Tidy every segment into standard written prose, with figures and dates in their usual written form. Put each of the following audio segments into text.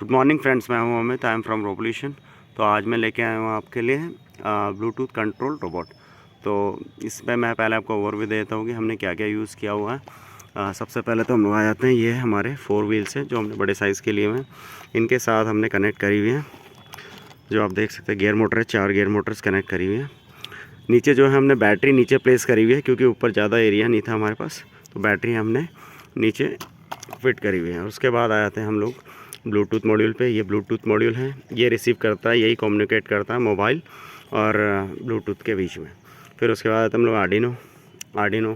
Good morning friends, मैं हूं Amit. I am from Robolution. तो आज मैं लेके आया हूं आपके लिए ब्लूटूथ कंट्रोल रोबोट। तो इसमें मैं पहले आपको ओवरव्यू देता हूं कि हमने क्या क्या यूज़ किया हुआ है। सबसे पहले तो हम लोग आ जाते हैं, ये हमारे 4 व्हील्स हैं जो हमने बड़े साइज़ के लिए हैं। इनके साथ हमने कनेक्ट करी हुई है, जो आप देख सकते हैं गियर मोटर है, 4 गियर मोटर्स कनेक्ट करी हुई है। नीचे जो है हमने बैटरी नीचे प्लेस करी हुई है, क्योंकि ऊपर ज़्यादा एरिया नहीं था हमारे पास, तो बैटरी हमने नीचे फिट करी हुई है। और उसके बाद आ जाते हैं हम लोग ब्लूटूथ मॉड्यूल पे। ये ब्लूटूथ मॉड्यूल है, ये रिसीव करता है, यही कम्युनिकेट करता है मोबाइल और ब्लूटूथ के बीच में। फिर उसके बाद हम लोग आर्डिनो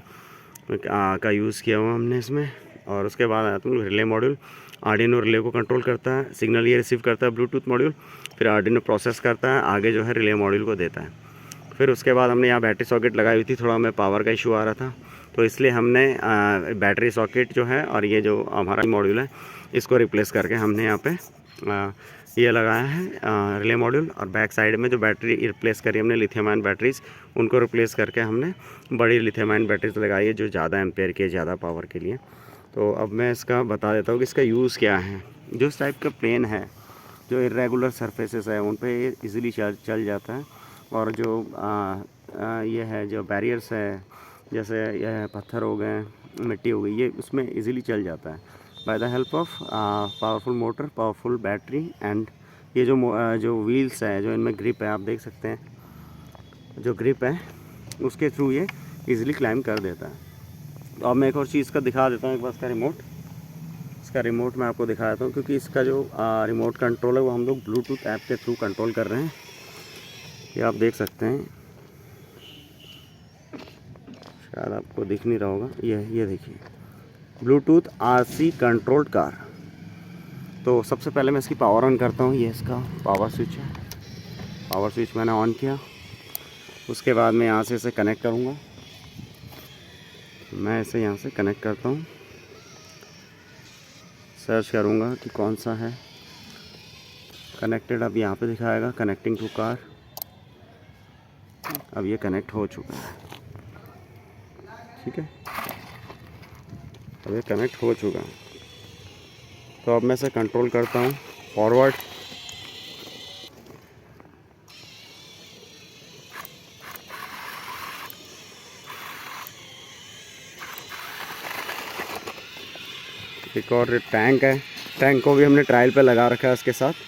का यूज़ किया हुआ हमने इसमें। और उसके बाद आते हैं रिले मॉड्यूल। आर्डिनो रिले को कंट्रोल करता है, सिग्नल ये रिसीव करता है ब्लूटूथ मॉड्यूल, फिर आर्डिनो प्रोसेस करता है, आगे जो है रिले मॉड्यूल को देता है। फिर उसके बाद हमने यहाँ बैटरी सॉकेट लगाई हुई थी, थोड़ा हमें पावर का इशू आ रहा था, तो इसलिए हमने बैटरी सॉकेट जो है और ये जो हमारा मॉड्यूल है इसको रिप्लेस करके हमने यहाँ पे ये लगाया है रिले मॉड्यूल। और बैक साइड में जो बैटरी रिप्लेस करी हमने लिथियम आयन बैटरीज, उनको रिप्लेस करके हमने बड़ी लिथियम आयन बैटरीज लगाई है जो ज़्यादा एम्पेयर की, ज़्यादा पावर के लिए। तो अब मैं इसका बता देता हूँ कि इसका यूज़ क्या है। जो इस टाइप का प्लेन है, जो इरेगुलर सरफेसेस है, उन पर ईज़िली चल जाता है। और जो ये है जो बैरियर्स है, जैसे यह पत्थर हो गए, मिट्टी हो गई, ये उसमें इजीली चल जाता है by the help of powerful motor, powerful battery. And ये जो व्हील्स है, जो इनमें ग्रिप है, आप देख सकते हैं, जो ग्रिप है उसके थ्रू ये इजीली क्लाइंब कर देता है। तो अब मैं एक और चीज़ का दिखा देता हूँ, एक बार इसका रिमोट मैं आपको दिखा देता हूँ, क्योंकि इसका जो रिमोट कंट्रोल है वो हम लोग ब्लूटूथ ऐप के थ्रू कंट्रोल कर रहे हैं। ये आप देख सकते हैं, शायद आपको दिख नहीं रहा होगा, ये देखिए, ब्लूटूथ RC कंट्रोल्ड कार। तो सबसे पहले मैं इसकी पावर ऑन करता हूँ। ये इसका पावर स्विच है, पावर स्विच मैंने ऑन किया। उसके बाद मैं यहाँ से इसे कनेक्ट करूँगा। मैं इसे यहाँ से कनेक्ट करता हूँ, सर्च करूँगा कि कौन सा है कनेक्टेड। अब यहाँ पे दिखाएगा कनेक्टिंग टू कार। अब ये कनेक्ट हो चुका है, ठीक है, अब ये कनेक्ट हो चुका है। तो अब मैं इसे कंट्रोल करता हूँ फॉरवर्ड, एक और टैंक है, टैंक को भी हमने ट्रायल पे लगा रखा है उसके साथ।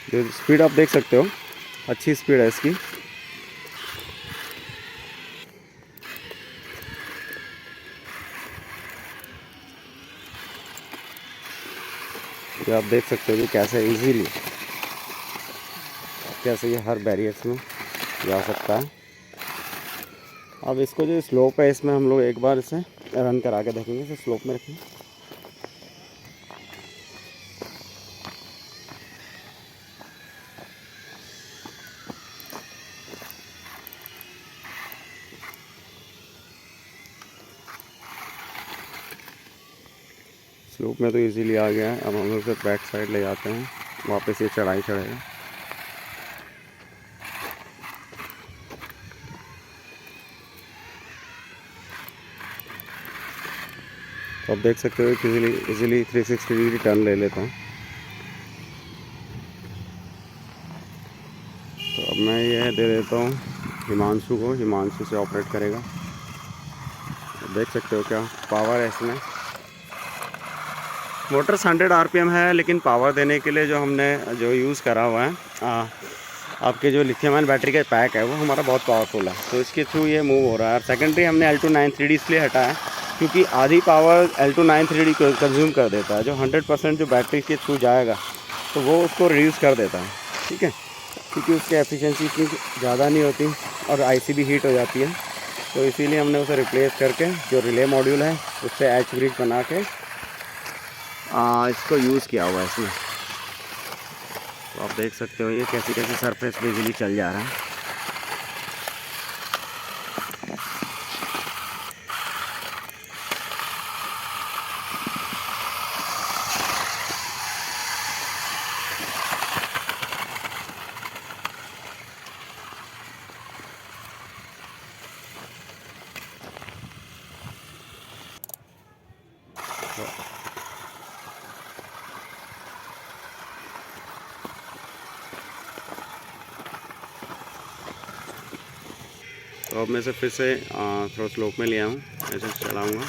जो स्पीड आप देख सकते हो, अच्छी स्पीड है इसकी। ये आप देख सकते हो कि कैसे इजीली ये हर बैरियर्स में जा सकता है। अब इसको जो स्लोप है, इसमें हम लोग एक बार इसे रन करा के देखेंगे। इसे स्लोप में रखेंगे, स्लोप में तो इजीली आ गया है। अब हम लोग इसे बैक साइड ले जाते हैं, वापस ये चढ़ाई चढ़ेगा। तो आप देख सकते हो कि इजीली 360 डिग्री टर्न ले लेता हूँ। तो अब मैं ये दे देता हूँ हिमांशु को, हिमांशु से ऑपरेट करेगा। देख सकते हो क्या पावर है इसमें। मोटर 100 RPM है, लेकिन पावर देने के लिए जो हमने जो यूज़ करा हुआ है, आपके जो लिथियम आयन बैटरी का पैक है वो हमारा बहुत पावरफुल है, तो इसके थ्रू ये मूव हो रहा है। और सेकेंडरी हमने L293D इसलिए हटाया क्योंकि आधी पावर L293D कंज्यूम कर देता है। जो 100% जो बैटरी के थ्रू जाएगा तो वो उसको रिड्यूस कर देता है, ठीक है, क्योंकि उसकी एफिशिएंसी इतनी ज़्यादा नहीं होती और IC भी हीट हो जाती है। तो इसीलिए हमने उसे रिप्लेस करके जो रिले मॉड्यूल है उससे H ब्रिज बना के इसको यूज़ किया हुआ है इसमें। तो आप देख सकते हो ये कैसी सरफेस पे इजीली चल जा रहा है। तो अब मैं इसे फिर से थोड़ा स्लोप में लिया हूँ, ऐसे चलाऊँगा।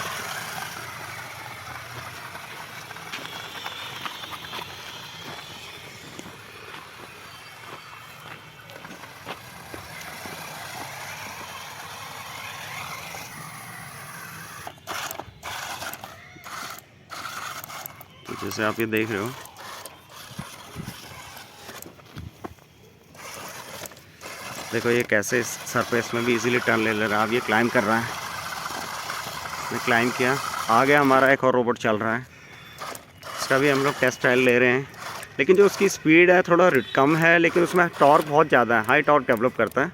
तो जैसे आप ये देख रहे हो, देखो ये कैसे इस सरफेस में भी इजीली टर्न ले रहा है। अब ये क्लाइंब कर रहा है, मैं क्लाइंब किया, आ गया। हमारा एक और रोबोट चल रहा है, इसका भी हम लोग टेस्ट ट्रायल ले रहे हैं। लेकिन जो उसकी स्पीड है थोड़ा कम है, लेकिन उसमें टॉर्क बहुत ज़्यादा है, हाई टॉर्क डेवलप करता है।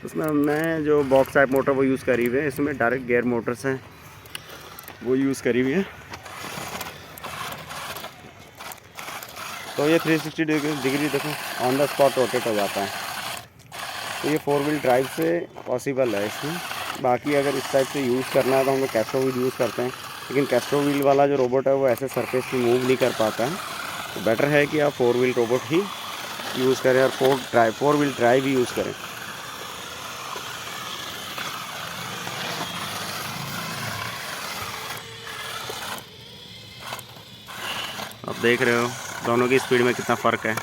उसमें हमने जो बॉक्स टाइप मोटर वो यूज़ करी हुई है, इसमें डायरेक्ट गियर मोटर्स हैं वो यूज़ करी हुई है। तो ये 360 डिग्री देखो ऑन द स्पॉट रोटेट हो जाता है। तो ये 4 व्हील ड्राइव से पॉसिबल है इसमें। बाकी अगर इस टाइप से यूज़ करना है तो हम लोग कैस्ट्रो व्हील यूज़ करते हैं, लेकिन कैस्ट्रो व्हील वाला जो रोबोट है वो ऐसे सरफेस पे मूव नहीं कर पाता है। तो बेटर है कि आप 4 व्हील रोबोट ही यूज़ करें और 4 व्हील ड्राइव ही यूज़ करें। आप देख रहे हो दोनों की स्पीड में कितना फ़र्क है।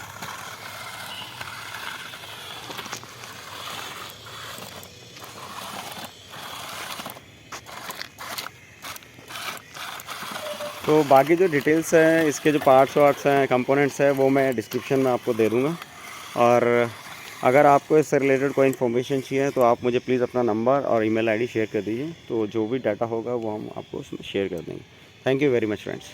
तो बाकी जो डिटेल्स हैं, इसके जो पार्ट्स हैं, कंपोनेंट्स हैं, वो मैं डिस्क्रिप्शन में आपको दे दूँगा। और अगर आपको इससे रिलेटेड कोई इन्फॉर्मेशन चाहिए तो आप मुझे प्लीज़ अपना नंबर और ईमेल आईडी शेयर कर दीजिए। तो जो भी डाटा होगा वो हम आपको उसमें शेयर कर देंगे। Thank you very much friends.